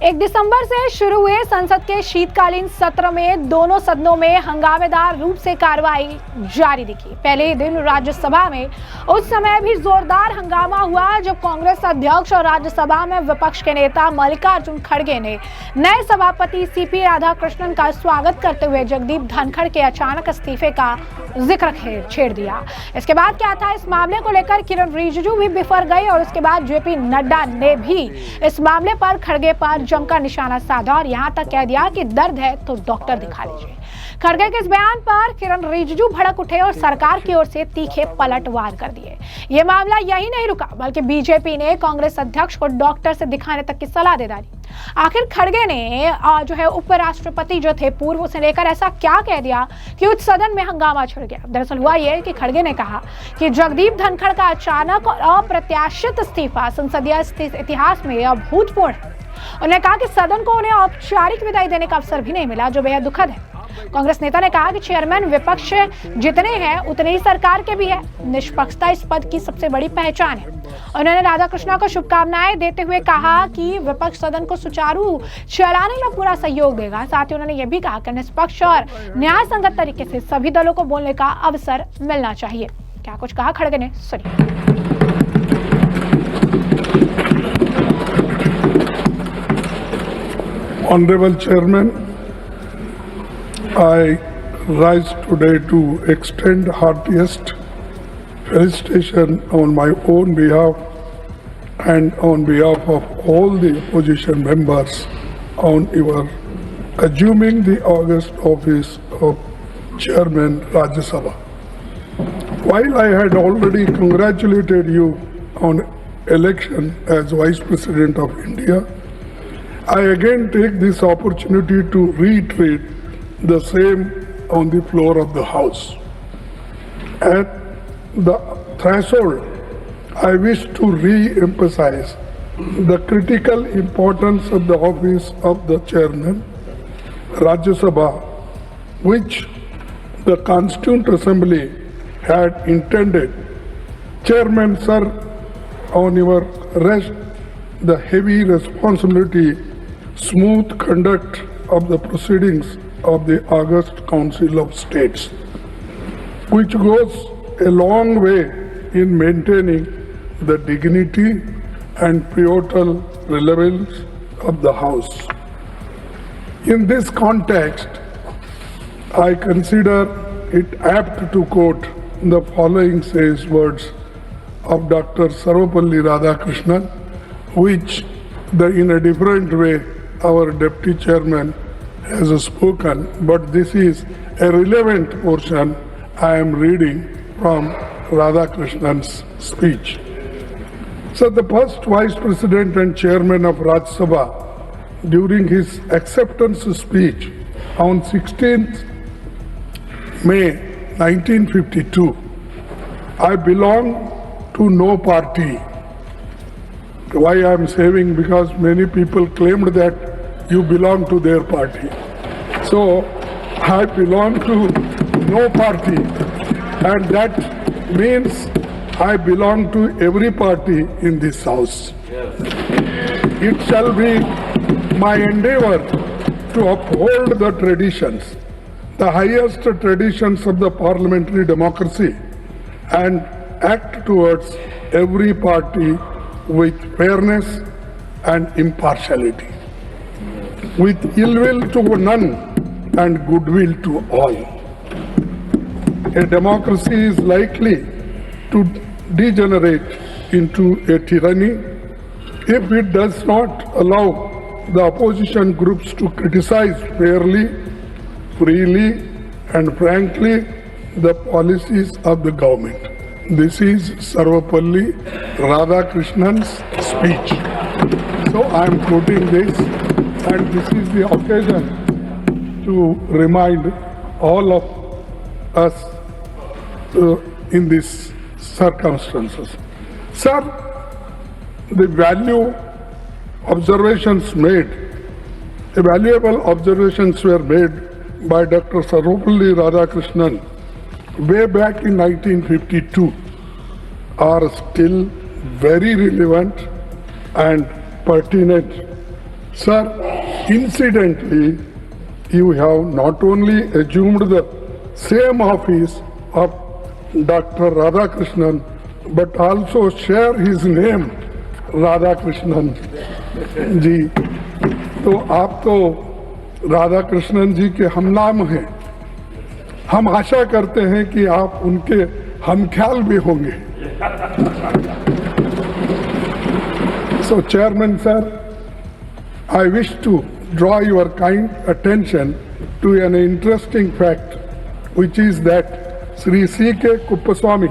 1 दिसंबर से शुरू हुए संसद के शीतकालीन सत्र में दोनों सदनों में हंगामेदार रूप से कार्रवाई जारी दिखी। पहले ही दिन राज्यसभा में उस समय भी जोरदार हंगामा हुआ जब कांग्रेस अध्यक्ष और राज्यसभा में विपक्ष के नेता मल्लिकार्जुन खड़गे ने नए सभापति सीपी राधाकृष्णन का स्वागत करते हुए जगदीप धनखड़ के अचानक इस्तीफे का जिक्र छेड़ दिया। इसके बाद क्या था, इस मामले को लेकर किरण रिजिजू भी बिफर गए और उसके बाद जेपी नड्डा ने भी इस मामले पर खड़गे पर जमकर निशाना साधा और यहां तक कह दिया कि दर्द है तो डॉक्टर दिखा लीजिए। खड़गे के इस बयान पर किरण रिजिजू भड़क उठे और सरकार की ओर से तीखे पलटवार कर दिए। ये मामला यही नहीं रुका, बल्कि बीजेपी ने कांग्रेस अध्यक्ष को डॉक्टर से दिखाने तक की सलाह दे डाली। आखिर खड़गे ने जो है उपराष्ट्रपति जो थे पूर्व से लेकर ऐसा क्या कह दिया कि उच्च सदन में हंगामा छिड़ गया। दरअसल हुआ यह कि खड़गे ने कहा कि जगदीप धनखड़ का अचानक और अप्रत्याशित इस्तीफा संसदीय इतिहास में अभूतपूर्ण है। उन्होंने कहा कि सदन को उन्हें औपचारिक विदाई देने का अवसर भी नहीं मिला, जो बेहद दुखद है। कांग्रेस नेता ने कहा कि चेयरमैन विपक्ष जितने हैं उतने ही सरकार के भी है। निष्पक्षता इस पद की सबसे बड़ी पहचान है। उन्होंने राधाकृष्णन को शुभकामनाएं देते हुए कहा कि विपक्ष सदन को सुचारू चलाने में पूरा सहयोग देगा। साथ ही उन्होंने यह भी कहा कि निष्पक्ष और न्याय संगत तरीके से सभी दलों को बोलने का अवसर मिलना चाहिए। क्या कुछ कहा खड़गे ने, सुनिए। Honorable Chairman, I rise today to extend heartiest felicitation on my own behalf and on behalf of all the opposition members on your assuming the august office of Chairman Rajya Sabha. While I had already congratulated you on election as Vice President of India, I again take this opportunity to reiterate the same on the floor of the House. At the threshold, I wish to re-emphasize the critical importance of the office of the Chairman, Rajya Sabha, which the Constituent Assembly had intended. Chairman, sir, on your rest the heavy responsibility smooth conduct of the proceedings of the August Council of States, which goes a long way in maintaining the dignity and pivotal relevance of the House. In this context, I consider it apt to quote the following sage words of Dr. Sarvapalli Radhakrishnan, which in a different way our Deputy Chairman has spoken, but this is a relevant portion I am reading from Radhakrishnan's speech. So the first Vice President and Chairman of Rajya Sabha, during his acceptance speech on 16th May 1952, I belong to no party. Why I am saying? Because many people claimed that you belong to their party. So I belong to no party, and that means I belong to every party in this House. It shall be my endeavor to uphold the traditions, the highest traditions of the parliamentary democracy, and act towards every party with fairness and impartiality, with ill will to none and goodwill to all. A democracy is likely to degenerate into a tyranny if it does not allow the opposition groups to criticize fairly, freely, and frankly the policies of the government. This is Sarvapalli Radhakrishnan's speech. So I am quoting this, and this is the occasion to remind all of us in these circumstances. Sir, the valuable observations were made by Dr. Sarvapalli Radhakrishnan way back in 1952 are still very relevant and pertinent Sir, incidentally, you have not only assumed the same office of Dr. Radhakrishnan, but also share his name, Radhakrishnan जी. तो आप तो राधाकृष्णन जी के हमनाम हैं. हम आशा करते हैं कि आप उनके हमख्याल भी होंगे. So, Chairman sir, I wish to draw your kind attention to an interesting fact, which is that Sri C.K. Kuppaswamy,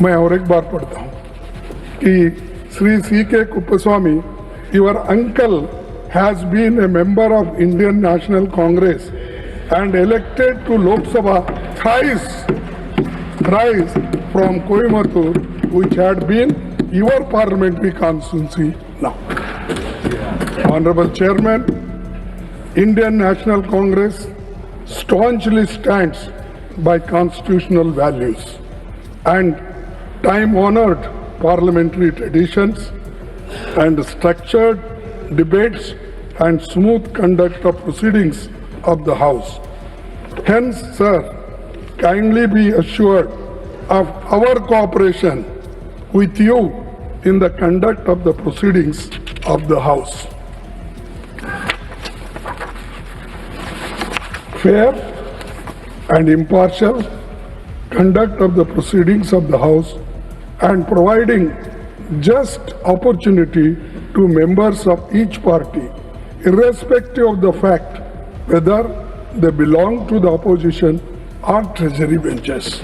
मैं और एक बार पढ़ता हूँ कि Sri C.K. Kuppaswamy, your uncle has been a member of Indian National Congress and elected to Lok Sabha thrice from Coimbatore, which had been your parliamentary constituency now. Honorable Chairman, Indian National Congress staunchly stands by constitutional values and time-honored parliamentary traditions and structured debates and smooth conduct of proceedings of the House. Hence, sir, kindly be assured of our cooperation with you in the conduct of the proceedings of the House. Fair and impartial conduct of the proceedings of the House and providing just opportunity to members of each party, irrespective of the fact whether they belong to the opposition or treasury benches.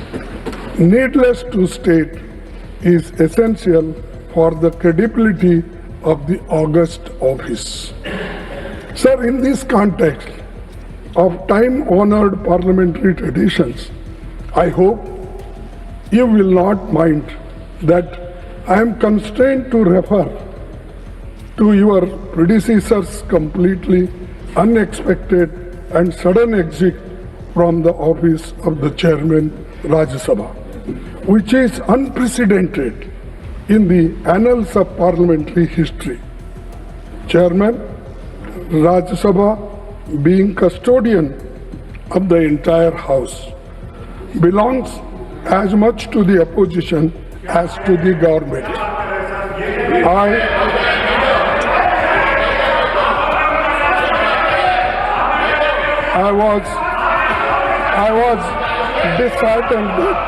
Needless to state, is essential for the credibility of the august office. Sir, in this context of time-honored parliamentary traditions, I hope you will not mind that I am constrained to refer to your predecessor's completely unexpected and sudden exit from the office of the chairman Rajya Sabha, which is unprecedented in the annals of parliamentary history. Chairman, Rajya Sabha, being custodian of the entire House, belongs as much to the opposition as to the government. I was disheartened that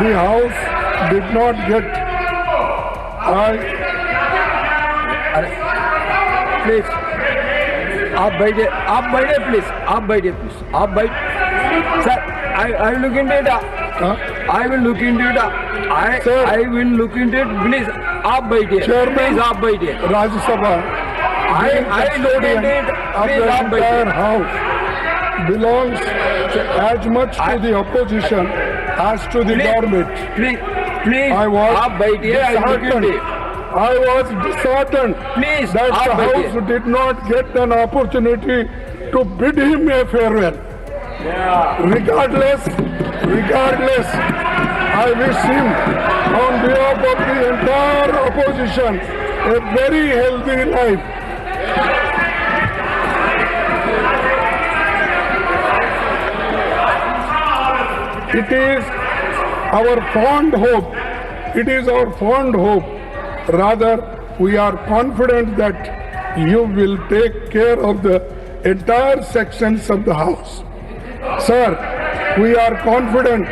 the House did not get. Please आप बैठे please आप बैठे sir I look in it I will look in it I will look in it please आप बैठिए please आप बैठिए Rajya Sabha I look in it please आप बैठिए house belongs as much to the opposition as to the government. Please, आप बैठिए I was disheartened Please, that the House did not get an opportunity to bid him a farewell. Regardless, I wish him, on behalf of the entire opposition, a very healthy life. It is our fond hope, rather we are confident that you will take care of the entire sections of the House. Sir, we are confident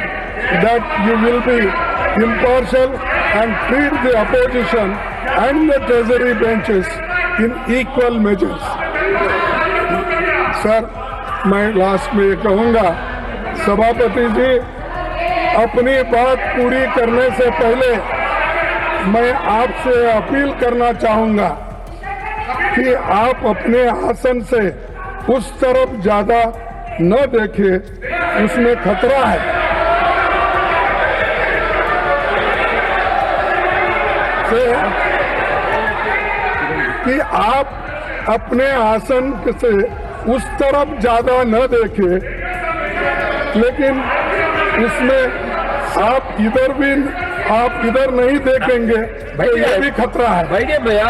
that you will be impartial and treat the opposition and the treasury benches in equal measures. Sir, मैं last में ये कहूँगा, सभापति जी, अपनी बात पूरी करने से पहले मैं आपसे अपील करना चाहूंगा कि आप अपने आसन से उस तरफ ज्यादा न देखें, उसमें खतरा है। कि आप अपने आसन से उस तरफ ज्यादा न देखें, लेकिन उसमें आप इधर नहीं देखेंगे, तो ये भी खतरा है। बैठिए भैया,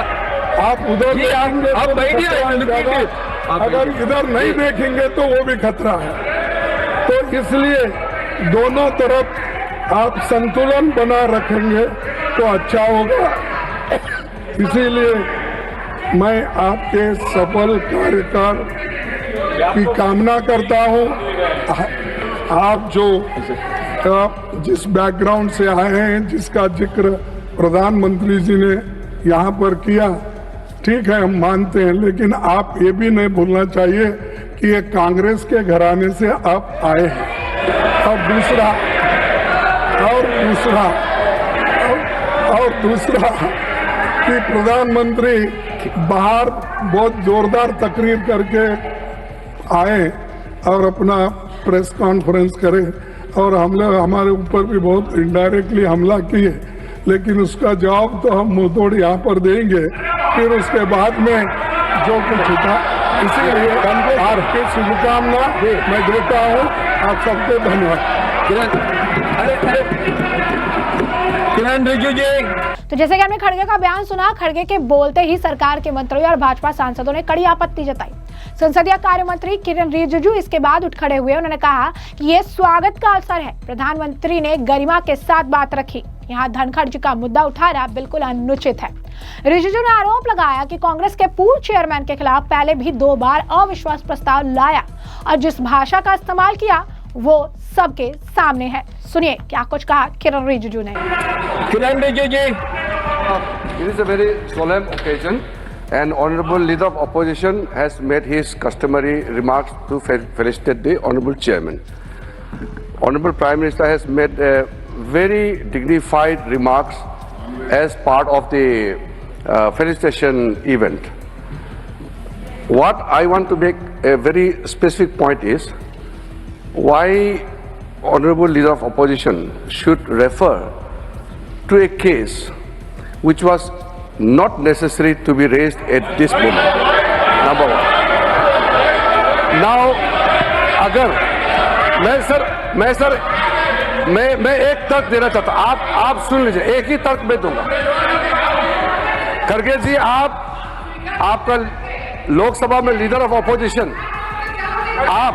आप उधर जी, देखेंगे आप तो बैठिए, खतरा है look at ज्यादा। it. आप अगर बैठिए। इधर नहीं देखेंगे तो वो भी खतरा है। तो इसलिए दोनों तरफ आप संतुलन बना रखेंगे तो अच्छा होगा। इसीलिए मैं आपके सफल कार्यकाल की कामना करता हूं। आप जो जिस बैकग्राउंड से आए हैं, जिसका जिक्र प्रधानमंत्री जी ने यहाँ पर किया, ठीक है, हम मानते हैं, लेकिन आप ये भी नहीं भूलना चाहिए कि ये कांग्रेस के घराने से आप आए हैं। और दूसरा कि प्रधानमंत्री बाहर बहुत जोरदार तकरीर करके आए और अपना प्रेस कॉन्फ्रेंस करे और हमारे ऊपर भी बहुत इनडायरेक्टली हमला किए, लेकिन उसका जवाब तो हम मुंहतोड़ यहाँ पर देंगे फिर उसके बाद में जो कुछ था। इसीलिए आपकी शुभकामना मैं देता हूँ। आप सबको धन्यवाद। किरण रिजिजू जी, तो जैसे कि हमने खड़गे का बयान सुना, खड़गे के बोलते ही सरकार के मंत्रियों और भाजपा सांसदों ने कड़ी आपत्ति जताई। संसदीय कार्य मंत्री किरण रिजिजू इसके बाद उठ खड़े हुए। उन्होंने कहा कि ये स्वागत का अवसर है। प्रधानमंत्री ने गरिमा के साथ बात रखी। यहाँ धनखड़ जी का मुद्दा उठाना बिल्कुल अनुचित है। रिजिजू ने आरोप लगाया कि कांग्रेस के पूर्व चेयरमैन के खिलाफ पहले भी 2 बार अविश्वास प्रस्ताव लाया और जिस भाषा का इस्तेमाल किया वो सबके सामने है। सुनिए क्या कुछ कहा किरण रिजिजू ने। किरण रिजिजू जी, It is a very solemn occasion, and Honorable Leader of Opposition has made his customary remarks to felicitate the Honorable Chairman. Honorable Prime Minister has made very dignified remarks as part of the felicitation event. What I want to make a very specific point is why Honorable Leader of Opposition should refer to a case which was not necessary to be raised at this moment. Number one. Now, अगर मैं एक तर्क देना चाहता हूं, आप सुन लीजिए, एक ही तर्क मैं दूंगा। खड़गे जी, आपका लोकसभा में लीडर ऑफ ऑपोजिशन, आप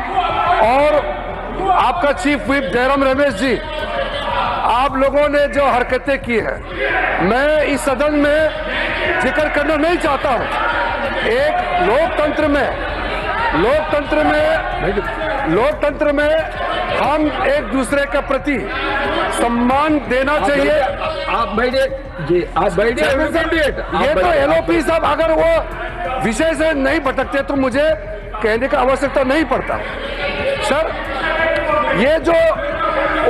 और आपका चीफ व्हिप जयराम रमेश जी, आप लोगों ने जो हरकतें की हैं, मैं इस सदन में जिक्र करना नहीं चाहता हूं। एक लोकतंत्र में हम एक दूसरे के प्रति सम्मान देना चाहिए। आप बैठिए जी, आप बैठिए। ये तो एलओपी साहब अगर वो विषय से नहीं भटकते तो मुझे कहने का आवश्यकता नहीं पड़ता। सर, ये जो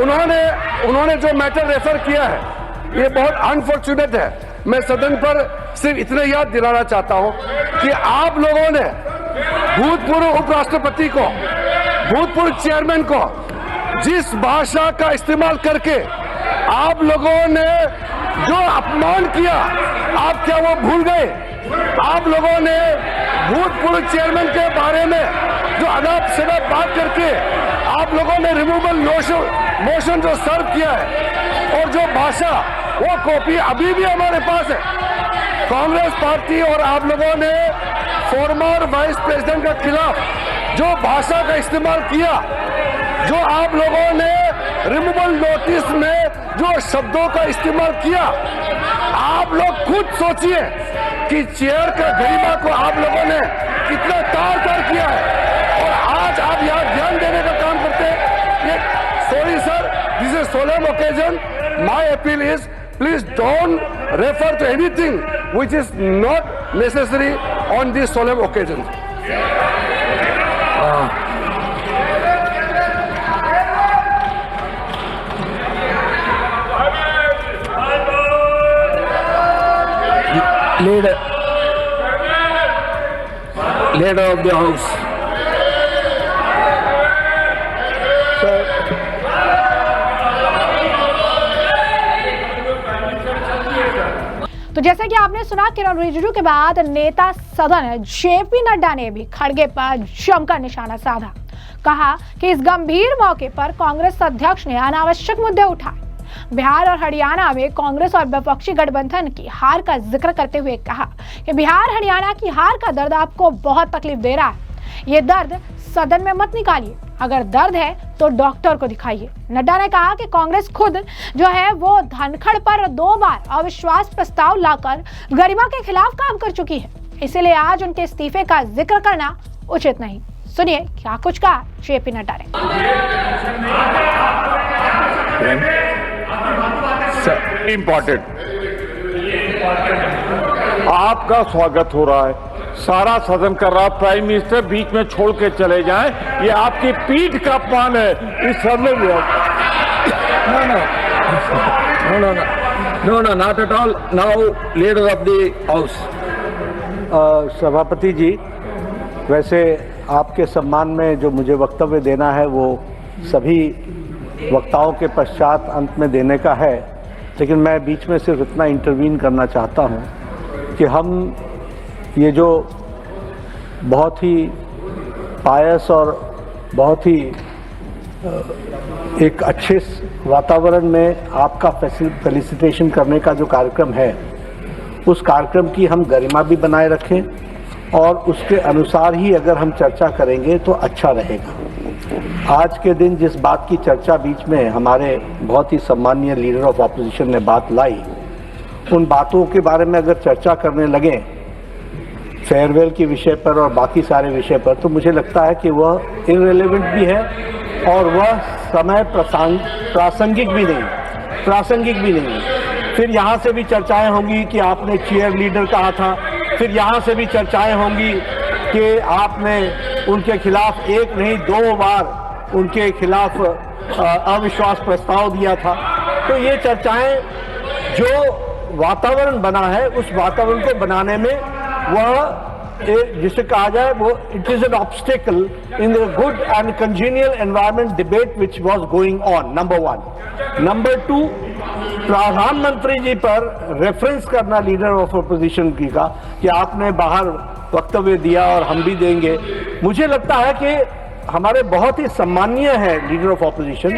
उन्होंने जो मैटर रेफर किया है, ये बहुत अनफॉर्चुनेट है। मैं सदन पर सिर्फ इतने याद दिलाना चाहता हूं कि आप लोगों ने भूतपूर्व उपराष्ट्रपति को, भूतपूर्व चेयरमैन को जिस भाषा का इस्तेमाल करके आप लोगों ने जो अपमान किया, आप क्या वो भूल गए? आप लोगों ने भूतपूर्व चेयरमैन के बारे में जो अनाप शनाप बात करके आप लोगों ने रिमूवल मोशन जो सर्व किया है, और जो भाषा, वो कॉपी अभी भी हमारे पास है। कांग्रेस पार्टी और आप लोगों ने फॉर्मर वाइस प्रेसिडेंट के खिलाफ जो भाषा का इस्तेमाल किया, जो आप लोगों ने रिमूवल नोटिस में जो शब्दों का इस्तेमाल किया, आप लोग खुद सोचिए कि चेयर का गरिमा को आप लोगों ने कितना तार किया है, और आज आप यहाँ ध्यान देने का काम करते हैं। Sorry sir, this is a solemn occasion. My appeal is, please don't refer to anything which is not necessary on this solemn occasion. Leader of the House. तो जैसा कि आपने सुना, किरण रिजिजू के बाद नेता सदन जेपी नड्डा ने भी खड़गे पर जमकर निशाना साधा। कहा कि इस गंभीर मौके पर कांग्रेस अध्यक्ष ने अनावश्यक मुद्दे उठाए। बिहार और हरियाणा में कांग्रेस और विपक्षी गठबंधन की हार का जिक्र करते हुए कहा कि बिहार हरियाणा की हार का दर्द आपको बहुत तकलीफ दे रहा है। ये दर्द सदन में मत निकालिए, अगर दर्द है तो डॉक्टर को दिखाइए। नड्डा ने कहा कि कांग्रेस खुद जो है वो धनखड़ पर 2 बार अविश्वास प्रस्ताव लाकर गरिमा के खिलाफ काम कर चुकी है, इसलिए आज उनके इस्तीफे का जिक्र करना उचित नहीं। सुनिए क्या कुछ कहा जेपी नड्डा ने। इम्पोर्टेंट, आपका स्वागत हो रहा है, सारा सदन कर रहा, प्राइम मिनिस्टर बीच में छोड़ के चले जाएं, ये आपकी पीठ का अपमान है इस सदन में। No, not at all. Now, leader of the house. सभापति जी, वैसे आपके सम्मान में जो मुझे वक्तव्य देना है वो सभी वक्ताओं के पश्चात अंत में देने का है, लेकिन मैं बीच में सिर्फ इतना इंटरवीन करना चाहता हूं कि हम ये जो बहुत ही पायस और बहुत ही एक अच्छे वातावरण में आपका फेलिसिटेशन करने का जो कार्यक्रम है, उस कार्यक्रम की हम गरिमा भी बनाए रखें और उसके अनुसार ही अगर हम चर्चा करेंगे तो अच्छा रहेगा। आज के दिन जिस बात की चर्चा बीच में हमारे बहुत ही सम्मानीय लीडर ऑफ ऑपोजिशन ने बात लाई, उन बातों के बारे में अगर चर्चा करने लगे फेयरवेल के विषय पर और बाकी सारे विषय पर, तो मुझे लगता है कि वह इररिलेवेंट भी है और वह समय प्रासंगिक भी नहीं। फिर यहाँ से भी चर्चाएं होंगी कि आपने चीयर लीडर कहा था, फिर यहाँ से भी चर्चाएं होंगी कि आपने उनके खिलाफ 1 नहीं 2 बार उनके खिलाफ अविश्वास प्रस्ताव दिया था। तो ये चर्चाएं, जो वातावरण बना है उस वातावरण को बनाने में वह जिसे कहा जाए वो it is an obstacle in the good and congenial environment debate which was going on, number 1। Number 2, प्रधानमंत्री जी पर रेफरेंस करना लीडर ऑफ ऑपोजिशन की का कि आपने बाहर वक्तव्य दिया और हम भी देंगे। मुझे लगता है कि हमारे बहुत ही सम्मानीय है लीडर ऑफ ऑपोजिशन।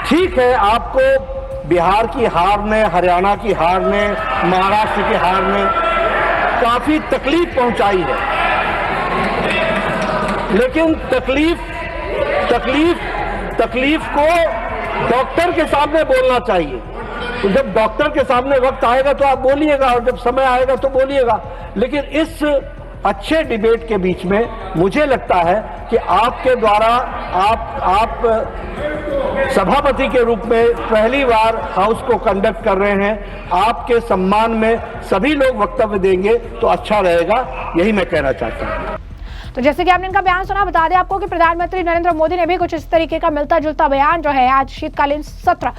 ठीक है, आपको बिहार की हार ने, हरियाणा की हार ने, महाराष्ट्र की हार ने काफी तकलीफ पहुंचाई है, लेकिन तकलीफ को डॉक्टर के सामने बोलना चाहिए। तो जब डॉक्टर के सामने वक्त आएगा तो आप बोलिएगा और जब समय आएगा तो बोलिएगा, लेकिन इस अच्छे डिबेट के बीच में मुझे लगता है कि आपके द्वारा आप सभापति के रूप में पहली बार हाउस को कंडक्ट कर रहे हैं, आपके सम्मान में सभी लोग वक्तव्य देंगे तो अच्छा रहेगा, यही मैं कहना चाहता हूँ। तो जैसे कि आपने इनका बयान सुना, बता दें आपको कि प्रधानमंत्री नरेंद्र मोदी ने भी कुछ इस तरीके का मिलता जुलता बयान जो है आज शीतकालीन सत्र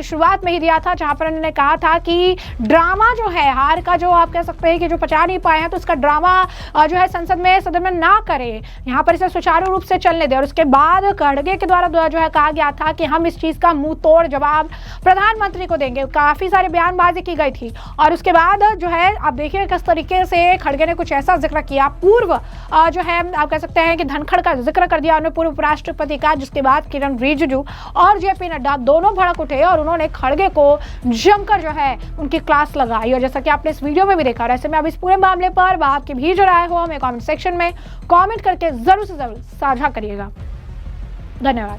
शुरुआत में ही दिया था, जहां पर उन्होंने कहा था कि ड्रामा जो है हार का, जो आप कह सकते हैं कि जो पचा नहीं पाए हैं, तो उसका ड्रामा जो है सदन में ना करें, यहाँ पर इसे सुचारू रूप से चलने दें। और उसके बाद खड़गे के द्वारा जो है कहा गया था कि हम इस चीज का मुंह तोड़ जवाब प्रधानमंत्री को देंगे। काफी सारी बयानबाजी की गई थी और उसके बाद जो है आप देखिए किस तरीके से खड़गे ने कुछ ऐसा जिक्र किया, पूर्व जो है आप कह सकते हैं कि धनखड़ का जिक्र कर दिया उन्होंने, पूर्व उपराष्ट्रपति का, जिसके बाद किरण रिजिजू और जेपी नड्डा दोनों भड़क उठे और उन्होंने खड़गे को जमकर जो है उनकी क्लास लगाई। और जैसा कि आपने इस वीडियो में भी देखा, ऐसे में अब इस पूरे मामले पर आपकी भी जो राय हो हमें कमेंट सेक्शन में कमेंट करके जरूर से जरूर साझा करिएगा। धन्यवाद।